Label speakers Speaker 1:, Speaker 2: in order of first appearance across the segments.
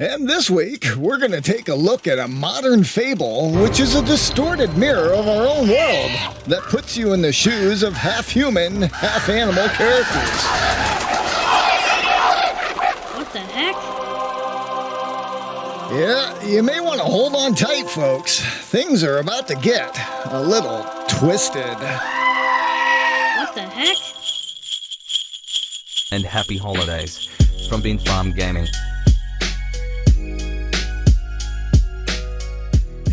Speaker 1: And this week, we're going to take a look at a modern fable, which is a distorted mirror of our own world that puts you in the shoes of half-human, half-animal characters.
Speaker 2: What the heck?
Speaker 1: Yeah, you may want to hold on tight, folks. Things are about to get a little twisted.
Speaker 2: What the heck?
Speaker 3: And happy holidays from Bean Farm Gaming.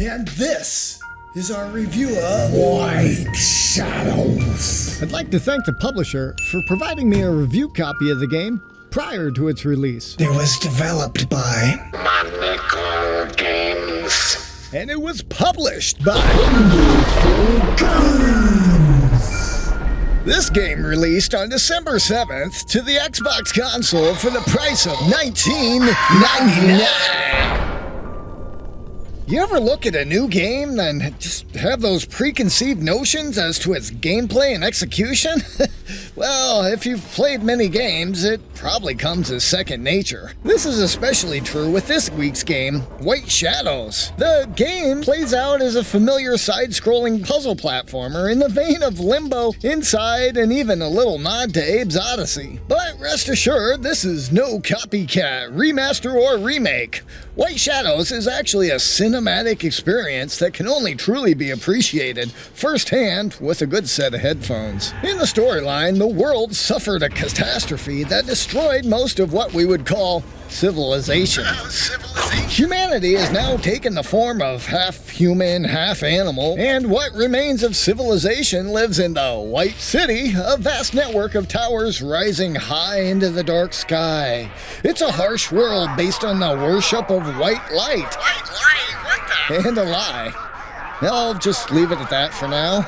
Speaker 1: And this is our review of White Shadows. I'd like to thank the publisher for providing me a review copy of the game prior to its release. It was developed by monokelgames. And it was published by monokelgames. This game released on December 7th to the Xbox console for the price of $19.99. You ever look at a new game and just have those preconceived notions as to its gameplay and execution? Well, if you've played many games, it probably comes as second nature. This is especially true with this week's game, White Shadows. The game plays out as a familiar side-scrolling puzzle platformer in the vein of Limbo, Inside, and even a little nod to Abe's Odyssey. But rest assured, this is no copycat, remaster, or remake. White Shadows is actually a cinematic experience that can only truly be appreciated firsthand with a good set of headphones. In the storyline, the world suffered a catastrophe that destroyed most of what we would call civilization. Humanity has now taken the form of half human, half animal, and what remains of civilization lives in the White City, a vast network of towers rising high into the dark sky. It's a harsh world based on the worship of white light. White light? What the? And a lie. I'll just leave it at that for now.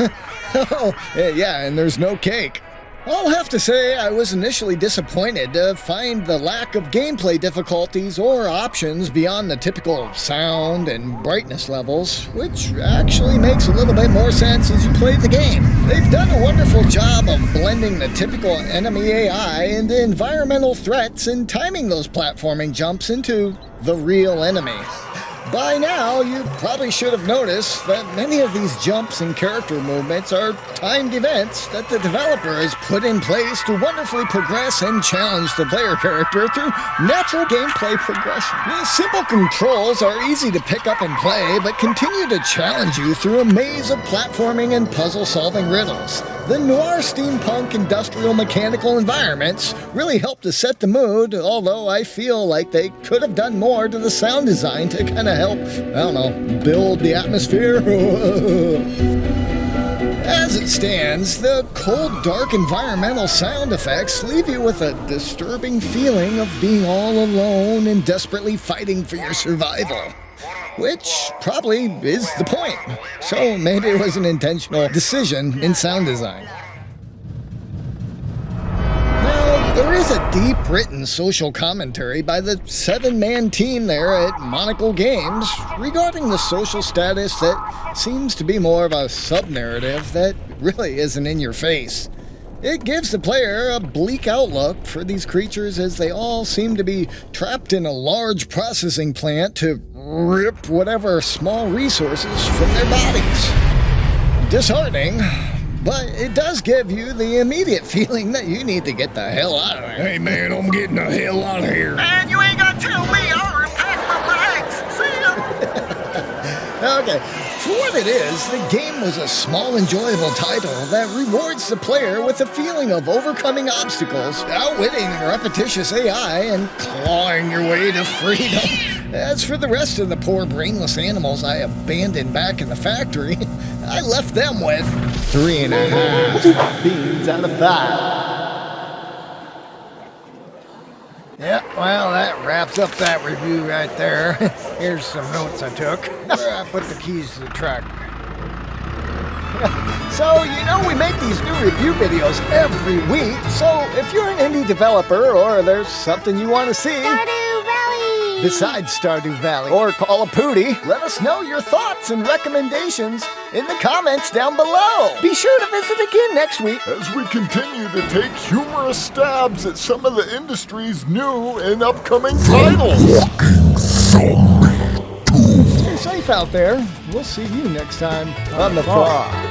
Speaker 1: Oh, yeah, and there's no cake. I'll have to say I was initially disappointed to find the lack of gameplay difficulties or options beyond the typical sound and brightness levels, which actually makes a little bit more sense as you play the game. They've done a wonderful job of blending the typical enemy AI into environmental threats and timing those platforming jumps into the real enemy. By now, you probably should have noticed that many of these jumps and character movements are timed events that the developer has put in place to wonderfully progress and challenge the player character through natural gameplay progression. The simple controls are easy to pick up and play, but continue to challenge you through a maze of platforming and puzzle-solving riddles. The noir steampunk industrial mechanical environments really help to set the mood, although I feel like they could have done more to the sound design to kind of help, build the atmosphere. As it stands, the cold, dark environmental sound effects leave you with a disturbing feeling of being all alone and desperately fighting for your survival. Which probably is the point. So maybe it was an intentional decision in sound design. Now, there is a deep-written social commentary by the 7-man team there at monokelgames regarding the social status that seems to be more of a sub-narrative that really isn't in your face. It gives the player a bleak outlook for these creatures as they all seem to be trapped in a large processing plant to rip whatever small resources from their bodies. Disheartening, but it does give you the immediate feeling that you need to get the hell out of there.
Speaker 4: Hey man, I'm getting the hell out of here.
Speaker 5: Man, you ain't gonna tell me I'll unpack my bags. See ya.
Speaker 1: Okay, for what it is, the game was a small, enjoyable title that rewards the player with a feeling of overcoming obstacles, outwitting repetitious AI, and clawing your way to freedom. As for the rest of the poor brainless animals I abandoned back in the factory, I left them with 3.5 beans out of 5.
Speaker 4: Yeah, well, that wraps up that review right there. Here's some notes I took. Where I put the keys to the tractor.
Speaker 1: So, we make these new review videos every week, so if you're an indie developer or there's something you want to see
Speaker 2: Stardew Valley!
Speaker 1: besides Stardew Valley or Call of Pooty, let us know your thoughts and recommendations in the comments down below. Be sure to visit again next week
Speaker 6: as we continue to take humorous stabs at some of the industry's new and upcoming titles.
Speaker 1: Stay safe out there. We'll see you next time
Speaker 4: On the frog.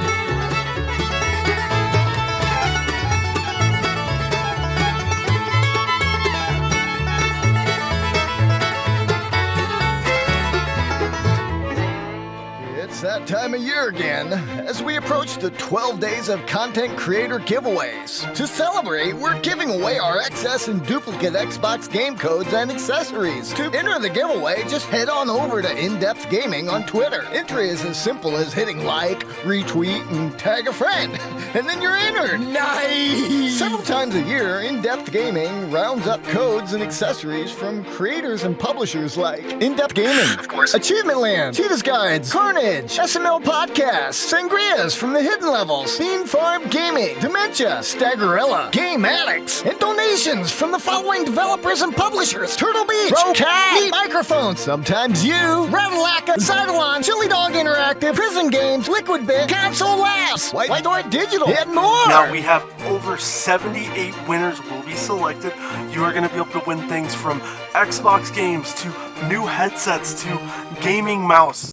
Speaker 1: It's that time of year again, as we approach the 12 days of content creator giveaways. To celebrate, we're giving away our excess and duplicate Xbox game codes and accessories. To enter the giveaway, just head on over to In-Depth Gaming on Twitter. Entry is as simple as hitting like, retweet, and tag a friend, and then you're entered. Nice! Several times a year, In-Depth Gaming rounds up codes and accessories from creators and publishers like In-Depth Gaming, of course, Achievement Land, Cheetah's Guides, Carnage, SML Podcasts, Sangrias from the Hidden Levels, Bean Farm Gaming, Dementia, Staggerella, Game Addicts, and donations from the following developers and publishers: Turtle Beach, Cat, Neat Microphones, Sometimes You, Rattleacca, Zydalon, Chili Dog Interactive, Prison Games, Liquid Bit, Console Labs, White Door Digital, and more!
Speaker 7: Now we have over 78 winners will be selected. You are going to be able to win things from Xbox games to new headsets to gaming mouse.